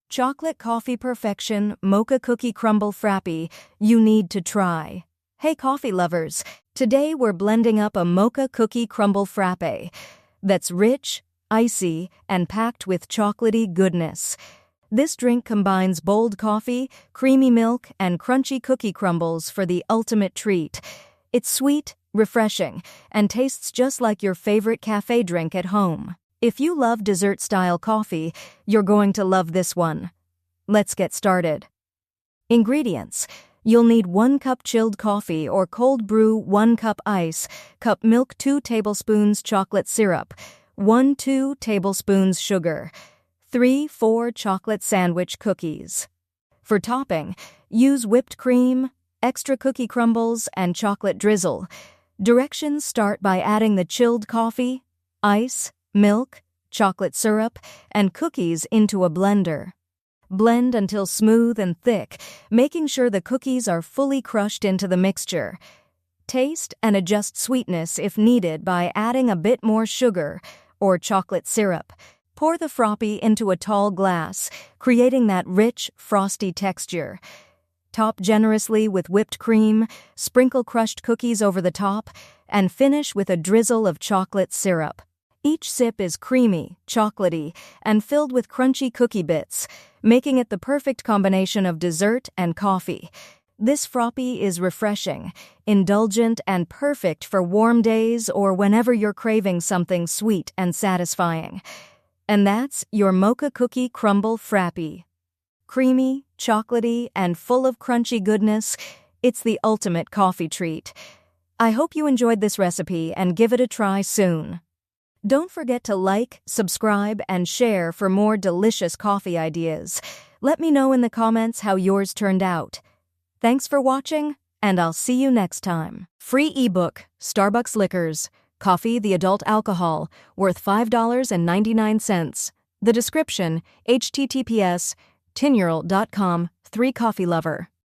chocolate coffee perfection Mocha Cookie Crumble Frappe you need to try. Hey coffee lovers, today we're blending up a Mocha Cookie Crumble Frappe that's rich, icy, and packed with chocolatey goodness. This drink combines bold coffee, creamy milk, and crunchy cookie crumbles for the ultimate treat. It's sweet, refreshing, and tastes just like your favorite cafe drink at home. If you love dessert-style coffee, you're going to love this one. Let's get started. Ingredients. You'll need 1 cup chilled coffee or cold brew, 1 cup ice, cup milk, 2 tablespoons chocolate syrup, 1-2 tablespoons sugar, 3-4 chocolate sandwich cookies. For topping, use whipped cream, extra cookie crumbles, and chocolate drizzle. Directions start by adding the chilled coffee, ice, milk, chocolate syrup, and cookies into a blender. Blend until smooth and thick, making sure the cookies are fully crushed into the mixture. Taste and adjust sweetness if needed by adding a bit more sugar or chocolate syrup. Pour the frappe into a tall glass, creating that rich, frosty texture. Top generously with whipped cream, sprinkle crushed cookies over the top, and finish with a drizzle of chocolate syrup. Each sip is creamy, chocolatey, and filled with crunchy cookie bits, making it the perfect combination of dessert and coffee. This frappe is refreshing, indulgent, and perfect for warm days or whenever you're craving something sweet and satisfying. And that's your Mocha Cookie Crumble Frappe. Creamy, chocolatey, and full of crunchy goodness, it's the ultimate coffee treat. I hope you enjoyed this recipe and give it a try soon. Don't forget to like, subscribe, and share for more delicious coffee ideas. Let me know in the comments how yours turned out. Thanks for watching, and I'll see you next time. Free ebook, Starbucks Liquors, Coffee the Adult Alcohol, worth $5.99. The description, https://tinyurl.com, 3coffeelover.